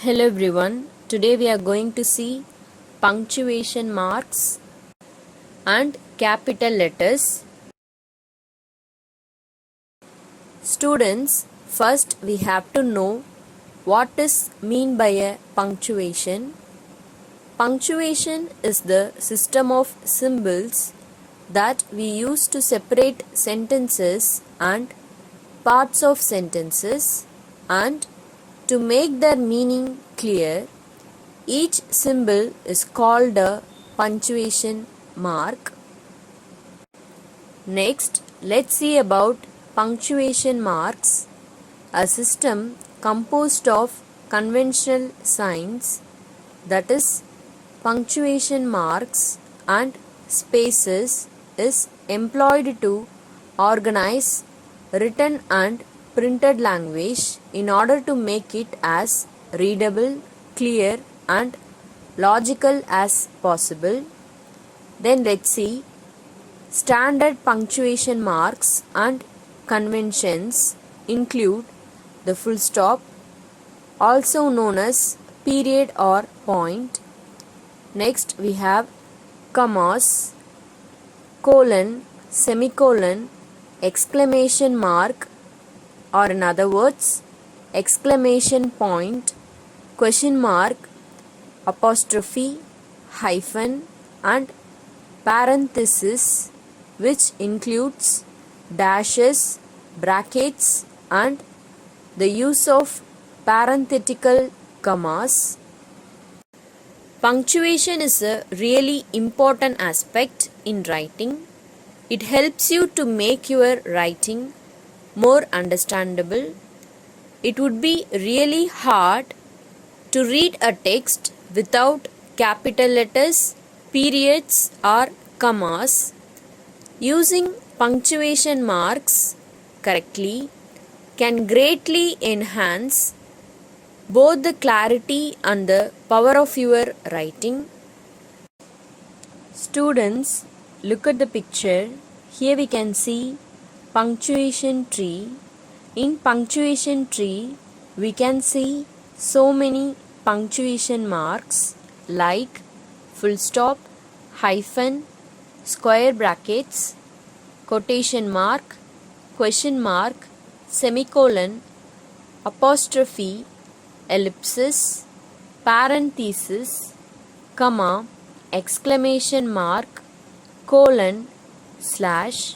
Hello everyone. Today we are going to see punctuation marks and capital letters. Students, first we have to know what is mean by a punctuation. Punctuation is the system of symbols that we use to separate sentences and parts of sentences and to make their meaning clear. Each symbol is called a punctuation mark. Next, let's see about punctuation marks, a system composed of conventional signs, that is, punctuation marks and spaces, is employed to organize written and printed language in order to make it as readable, clear, and logical as possible. Then let's see standard punctuation marks and conventions include the full stop, also known as period or point. Next we have commas, colon, semicolon, exclamation mark, or in other words exclamation point, question mark, apostrophe, hyphen, and parenthesis, which includes dashes, brackets, and the use of parenthetical commas. Punctuation is a really important aspect in writing. It helps you to make your writing more understandable. It would be really hard to read a text without capital letters, periods, or commas. Using punctuation marks correctly can greatly enhance both the clarity and the power of your writing. Students, look at the picture. Here we can see punctuation tree. In punctuation tree, we can see so many punctuation marks like full stop, hyphen, square brackets, quotation mark, question mark, semicolon, apostrophe, ellipsis, parenthesis, comma, exclamation mark, colon, slash.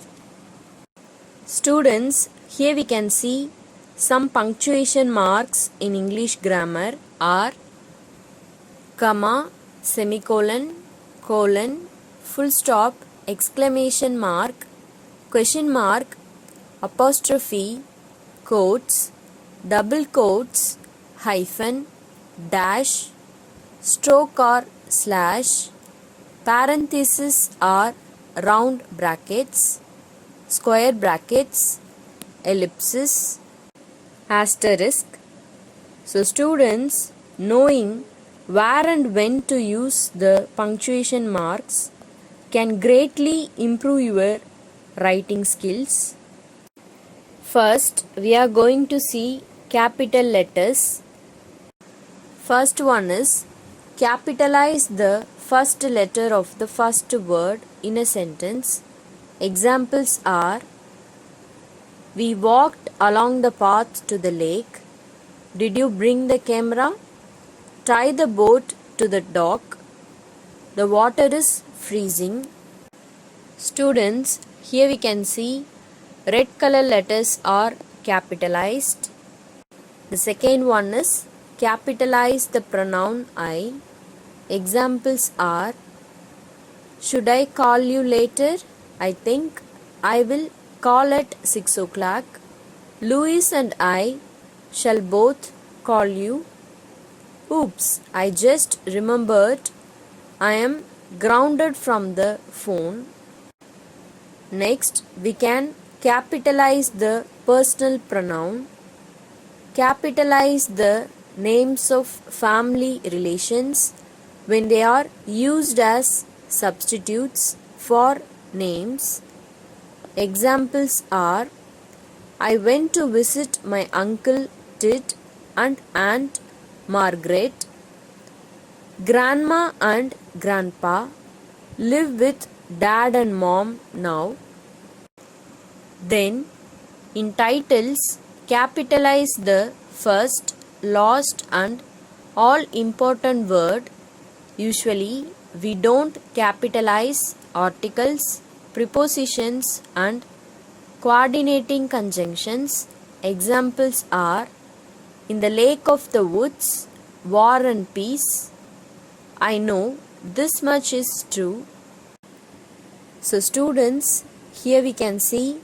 Students, here we can see some punctuation marks in English grammar are comma, semicolon, colon, full stop, exclamation mark, question mark, apostrophe, quotes, double quotes, hyphen, dash, stroke or slash, parenthesis or round brackets, square brackets, ellipsis, asterisk. So students, knowing where and when to use the punctuation marks can greatly improve your writing skills. First, we are going to see capital letters. First one is capitalize the first letter of the first word in a sentence. Examples are: we walked along the path to the lake. Did you bring the camera? Tie the boat to the dock. The water is freezing. Students, here we can see red color letters are capitalized. The second one is capitalize the pronoun I. Examples are: should I call you later? I think I will call at 6 o'clock. Louis and I shall both call you. Oops, I just remembered I am grounded from the phone. Next, we can capitalize the personal pronoun. Capitalize the names of family relations when they are used as substitutes for names. Examples are: I went to visit my uncle Tit and aunt Margaret. Grandma and grandpa live with dad and mom now. Then, in titles, capitalize the first, last, and all important word. Usually, we don't capitalize articles, prepositions, and coordinating conjunctions. Examples are in the lake of the woods, war and peace. I know this much is true. So students, here we can see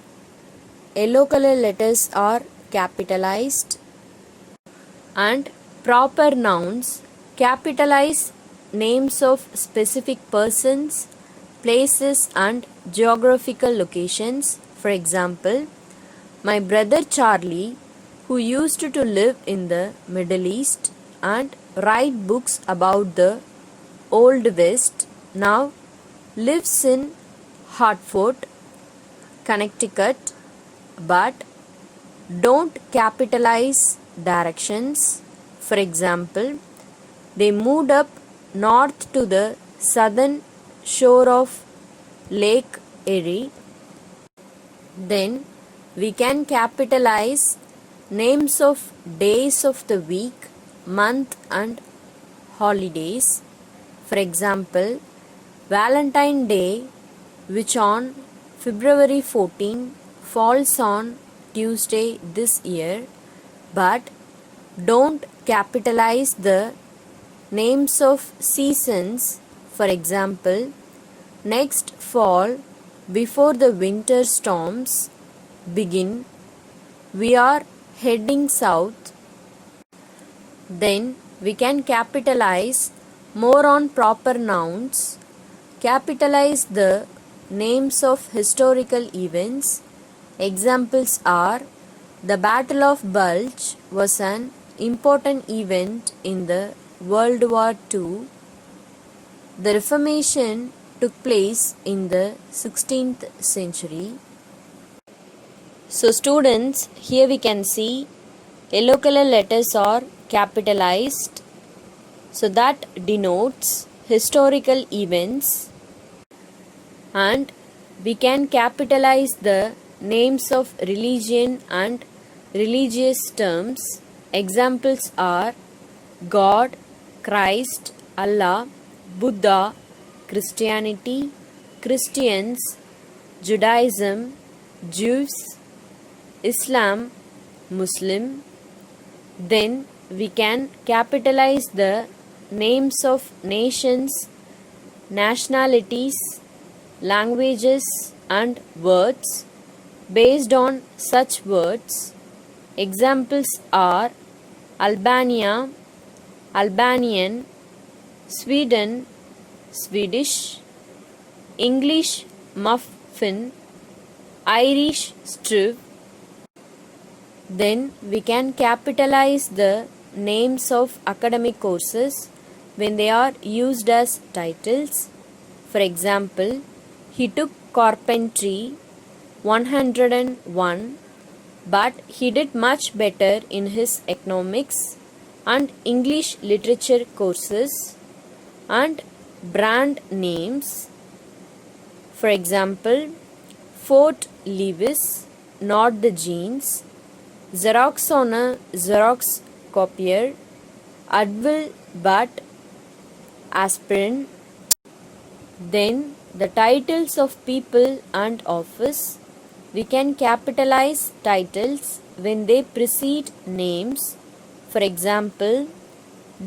yellow color letters are capitalized, and proper nouns capitalize names of specific persons, places, and geographical locations. For example, my brother Charlie, who used to live in the Middle East and write books about the Old West, now lives in Hartford, Connecticut, but don't capitalize directions. For example, they moved up north to the southern shore of Lake Erie. Then we can capitalize names of days of the week, month, and holidays. For example, Valentine Day, which on February 14 falls on Tuesday this year, but don't capitalize the names of seasons. For example, next fall, before the winter storms begin, we are heading south. Then we can capitalize more on proper nouns. Capitalize the names of historical events. Examples are the Battle of Bulge was an important event in the World War II. The Reformation took place in the 16th century. So students, here we can see yellow color letters are capitalized. So that denotes historical events, and we can capitalize the names of religion and religious terms. Examples are God, Christ, Allah, Buddha, Christianity, Christians, Judaism, Jews, Islam, Muslim. Then we can capitalize the names of nations, nationalities, languages, and words based on such words. Examples are Albania, Albanian, Sweden, Swedish, English, muffin, Irish, stew. Then we can capitalize the names of academic courses when they are used as titles. For example, he took carpentry 101, but he did much better in his economics and English literature courses. And brand names. For example, Fort Lewis, not the jeans. Xerox on a Xerox copier, Advil but aspirin. Then the titles of people and office. We can capitalize titles when they precede names. For example,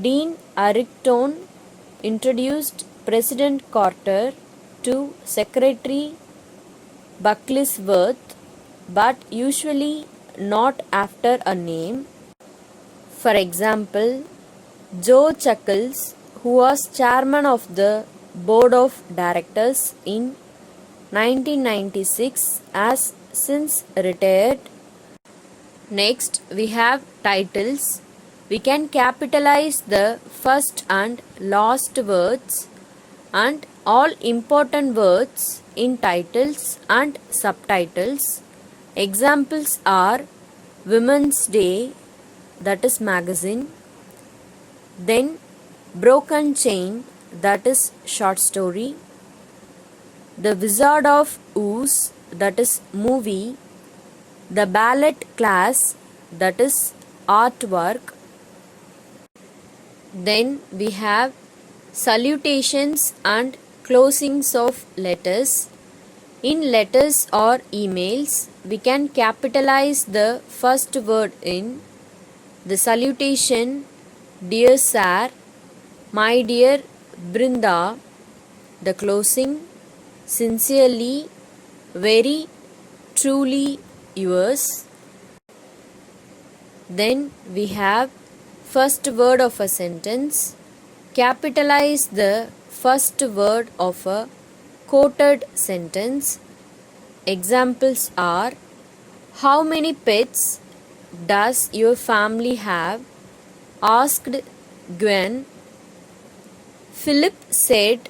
Dean Arrington introduced President Carter to Secretary Buckleysworth, but usually not after a name. For example, Joe Chuckles, who was chairman of the board of directors in 1996, has since retired. Next, we have titles. We can capitalize the first and last words and all important words in titles and subtitles. Examples are Women's Day, that is magazine, Then Broken Chain, that is short story. The Wizard of Oz, that is movie. The Ballet Class, that is artwork. Then we have salutations and closings of letters. In letters or emails, we can capitalize the first word in the salutation, dear sir, my dear Brinda, the closing, sincerely, very truly yours. Then we have first word of a sentence. Capitalize the first word of a quoted sentence. Examples are: how many pets does your family have? Asked Gwen. Philip said,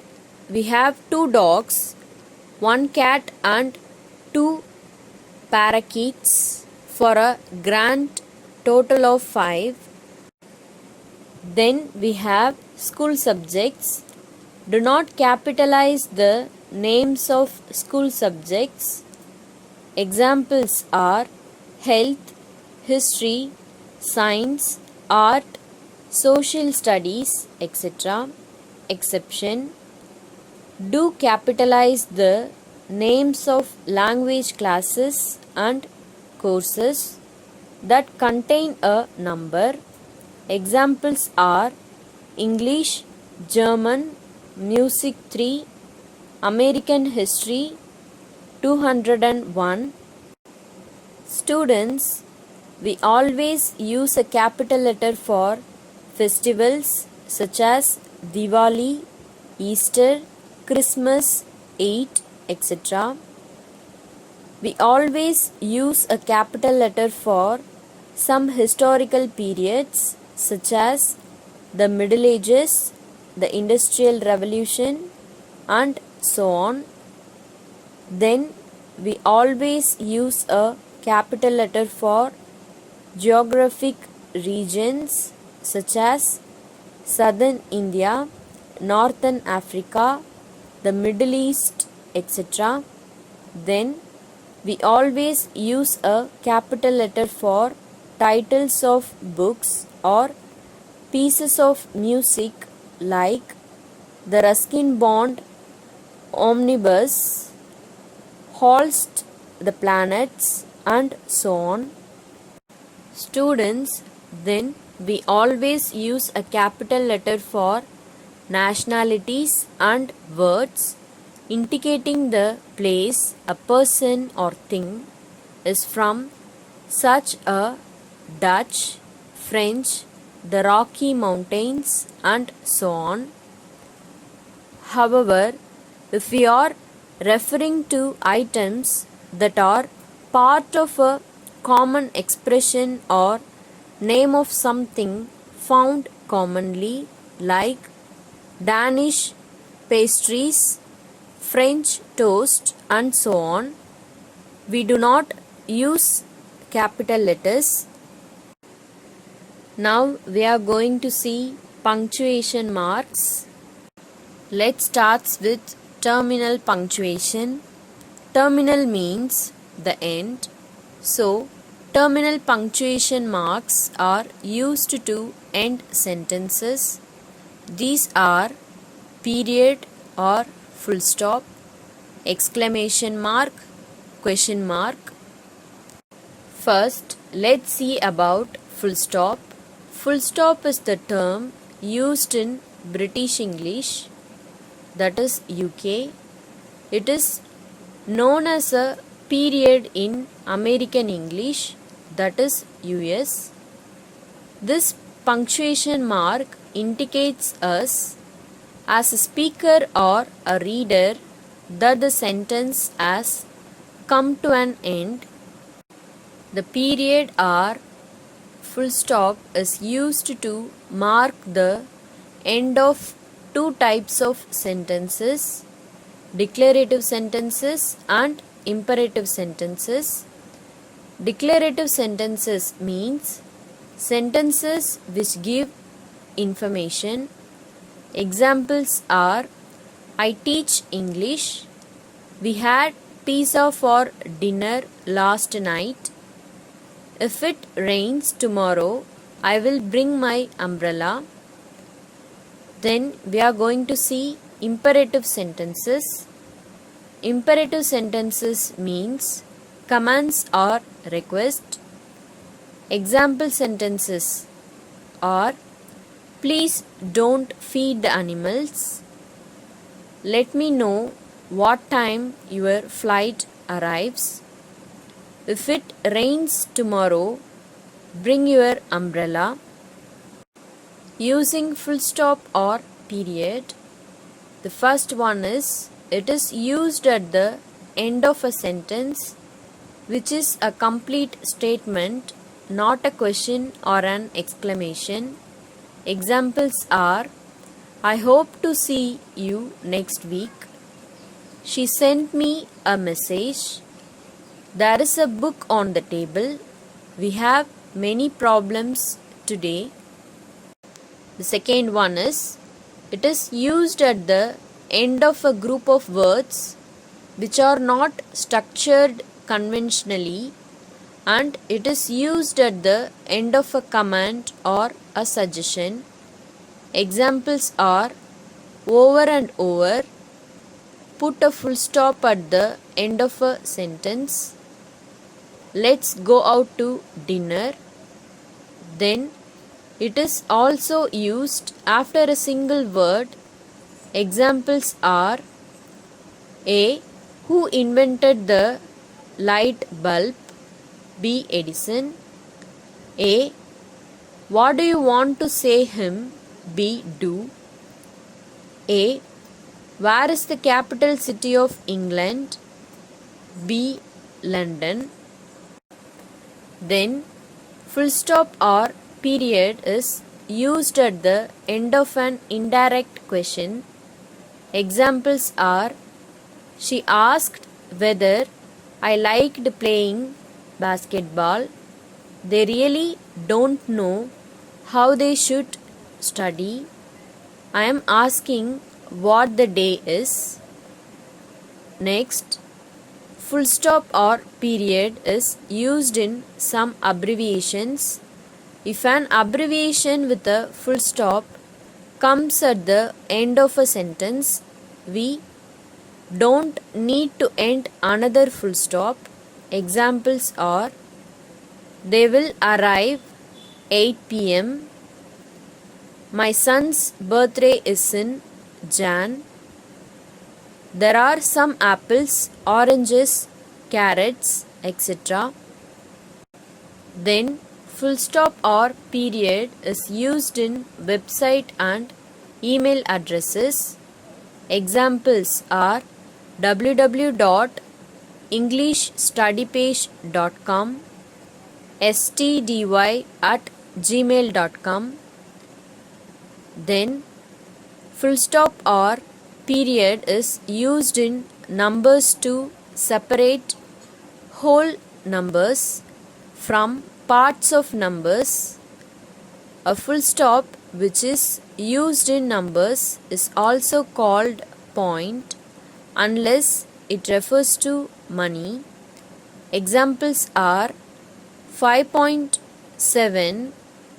we have 2 dogs, 1 cat and 2 parakeets for a grand total of 5. Then we have school subjects. Do not capitalize the names of school subjects. Examples are health, history, science, art, social studies, etc. Exception: do capitalize the names of language classes and courses that contain a number. Examples are English, German, Music 3, American History 201. Students, we always use a capital letter for festivals such as Diwali, Easter, Christmas, Eid, etc. We always use a capital letter for some historical periods such as the Middle Ages, the Industrial Revolution, and so on. Then we always use a capital letter for geographic regions such as Southern India, Northern Africa, the Middle East, etc. Then we always use a capital letter for titles of books or pieces of music like the Ruskin Bond Omnibus, Holst the Planets, and so on. Students, then we always use a capital letter for nationalities and words indicating the place a person or thing is from, such as Dutch, French, the Rocky Mountains, and so on. However, if we are referring to items that are part of a common expression or name of something found commonly, like Danish pastries, French toast, and so on, we do not use capital letters. Now we are going to see punctuation marks. Let's start with terminal punctuation. Terminal means the end. So, terminal punctuation marks are used to end sentences. These are period or full stop, exclamation mark, question mark. First, let's see about full stop. Full stop is the term used in British English, that is UK. It is known as a period in American English, that is US. This punctuation mark indicates us as a speaker or a reader that the sentence has come to an end. The period or full stop is used to mark the end of 2 types of sentences: declarative sentences and imperative sentences. Declarative sentences means sentences which give information. Examples are I teach English. We had pizza for dinner last night. If it rains tomorrow, I will bring my umbrella. Then we are going to see imperative sentences. Imperative sentences means commands or request. Example sentences are please don't feed the animals. Let me know what time your flight arrives. If it rains tomorrow, bring your umbrella. Using full stop or period. The first one is it is used at the end of a sentence which is a complete statement, not a question or an exclamation. Examples are I hope to see you next week. She sent me a message. There is a book on the table. We have many problems today. The second one is it is used at the end of a group of words which are not structured conventionally, and it is used at the end of a command or a suggestion. Examples are over and over, put a full stop at the end of a sentence, let's go out to dinner. Then it is also used after a single word. Examples are A. Who invented the light bulb? B. Edison. A. What do you want to say him? B. Do. A. Where is the capital city of England? B. London. Then full stop or period is used at the end of an indirect question. Examples are she asked whether I liked playing basketball. They really don't know how they should study. I am asking what the day is. Next, full stop or period is used in some abbreviations. If an abbreviation with a full stop comes at the end of a sentence, we don't need to end another full stop. Examples are they will arrive 8 p.m. My son's birthday is in Jan. There are some apples, oranges, carrots, etc. Then full stop or period is used in website and email addresses. Examples are www.englishstudypage.com, stdy@gmail.com. Then full stop or period is used in numbers to separate whole numbers from parts of numbers. A full stop which is used in numbers is also called point unless it refers to money. Examples are 5.7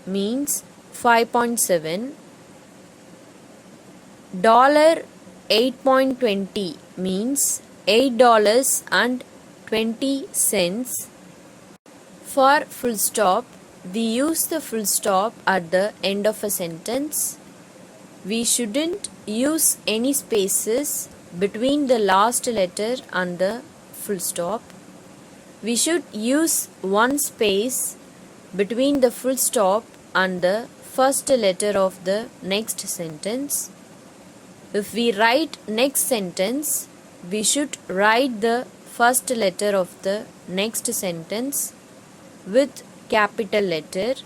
means 5.7. $8.20 means $8.20. For full stop, we use the full stop at the end of a sentence. We shouldn't use any spaces between the last letter and the full stop. We should use one space between the full stop and the first letter of the next sentence. If we write next sentence, we should write the first letter of the next sentence with capital letter.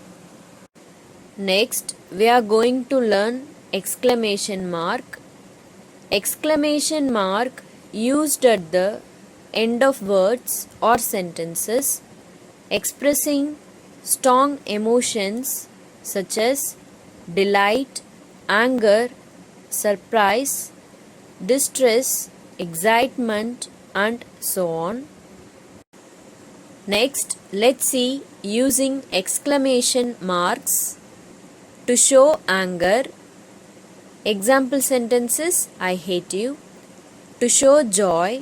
Next, we are going to learn exclamation mark. Exclamation mark used at the end of words or sentences expressing strong emotions such as delight, anger, surprise, distress, excitement, and so on. Next, let's see using exclamation marks to show anger. Example sentences: I hate you. To show joy,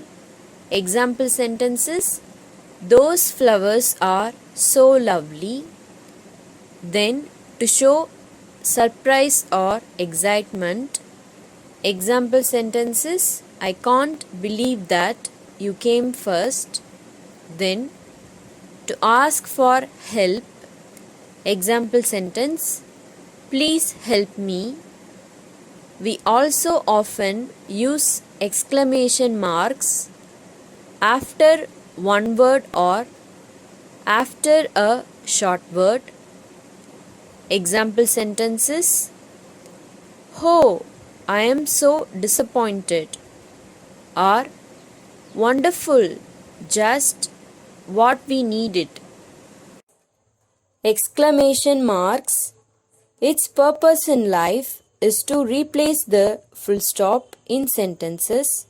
example sentences: those flowers are so lovely. Then, to show surprise or excitement, example sentences: I can't believe that you came first. Then, to ask for help, example sentence: please help me. We also often use exclamation marks after one word or after a short word. Example sentences: oh, I am so disappointed, or wonderful, just what we needed. Exclamation marks, its purpose in life is to replace the full stop in sentences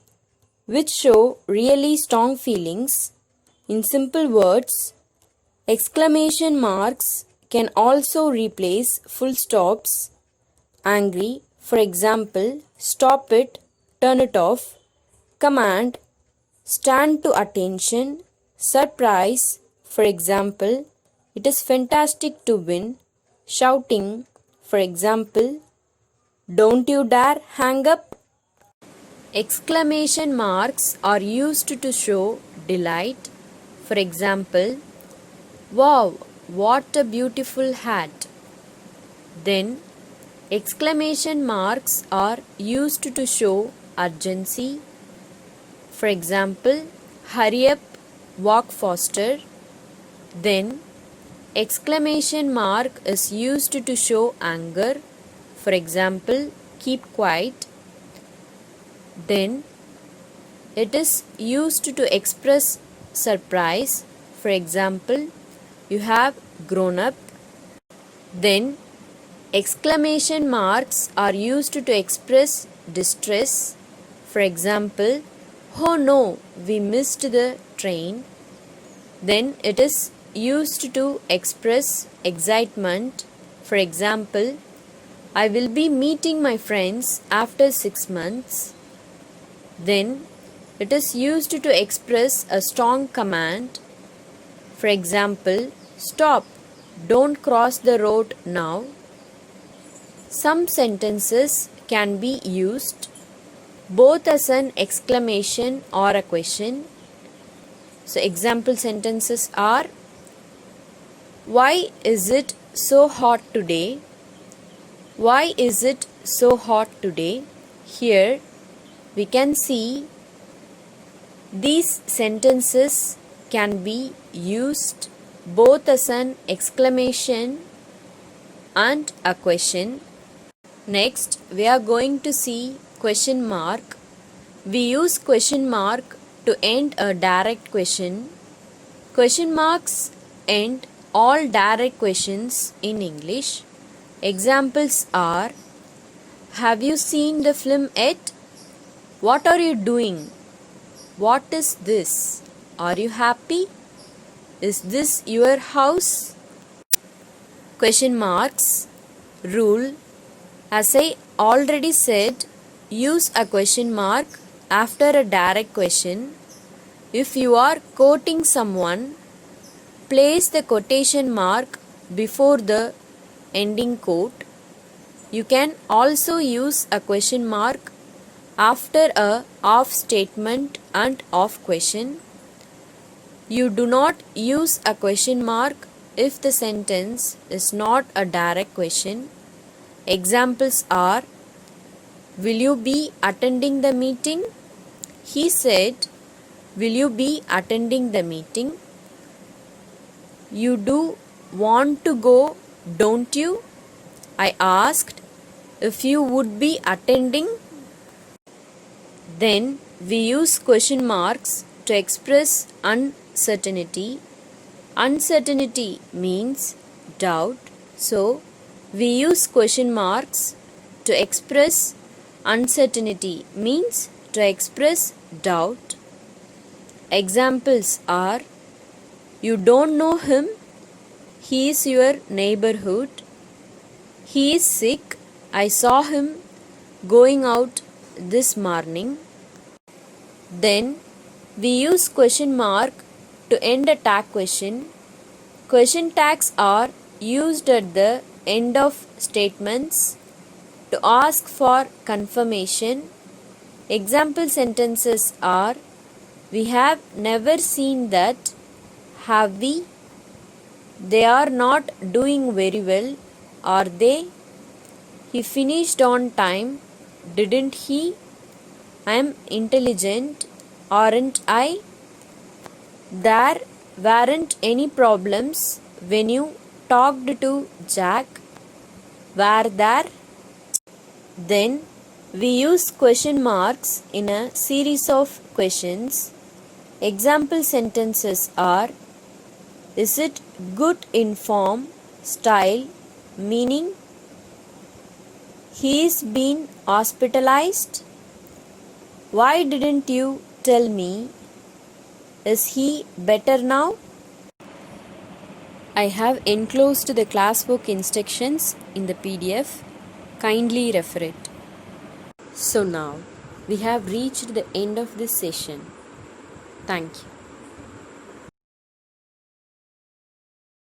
which show really strong feelings. In simple words, exclamation marks can also replace full stops. Angry, for example, stop it, turn it off. Command, stand to attention. Surprise, for example, it is fantastic to win. Shouting, for example, don't you dare hang up. Exclamation marks are used to show delight. For example, wow, what a beautiful hat. Then, exclamation marks are used to show urgency. For example, hurry up, walk faster. Then, exclamation mark is used to show anger. For example, keep quiet. Then, it is used to express surprise. For example, you have grown up. Then, exclamation marks are used to express distress. For example, oh no, we missed the train. Then, it is used to express excitement. For example, I will be meeting my friends after 6 months. Then, it is used to express a strong command. For example, stop, don't cross the road now. Some sentences can be used both as an exclamation or a question. So, example sentences are: why is it so hot today? Why is it so hot today? Here we can see these sentences can be used both as an exclamation and a question. Next, we are going to see question mark. We use question mark to end a direct question. Question marks end all direct questions in English. Examples are: have you seen the film yet? What are you doing? What is this? Are you happy? Is this your house? Question marks. Rule: as I already said, use a question mark after a direct question. If you are quoting someone, place the quotation mark before the ending quote. You can also use a question mark after a of statement and of question. You do not use a question mark if the sentence is not a direct question. Examples are: will you be attending the meeting? He said, will you be attending the meeting? You do want to go, don't you? I asked if you would be attending. Then we use question marks to express uncertainty. Uncertainty means doubt. So, We use question marks to express uncertainty, means to express doubt. Examples are: you don't know him, he is your neighborhood. He is sick, I saw him going out this morning. Then we use question mark to end a tag question. Question tags are used at the end of statements to ask for confirmation. Example sentences are: we have never seen that, have we? They are not doing very well, are they? He finished on time, didn't he? I am intelligent, aren't I? There weren't any problems when you talked to Jack, were there? Then we use question marks in a series of questions. Example sentences are: is it good in form, style, meaning? He's been hospitalized. Why didn't you tell me? Is he better now? I have enclosed the classwork instructions in the PDF. Kindly refer it. So now we have reached the end of this session. Thank you.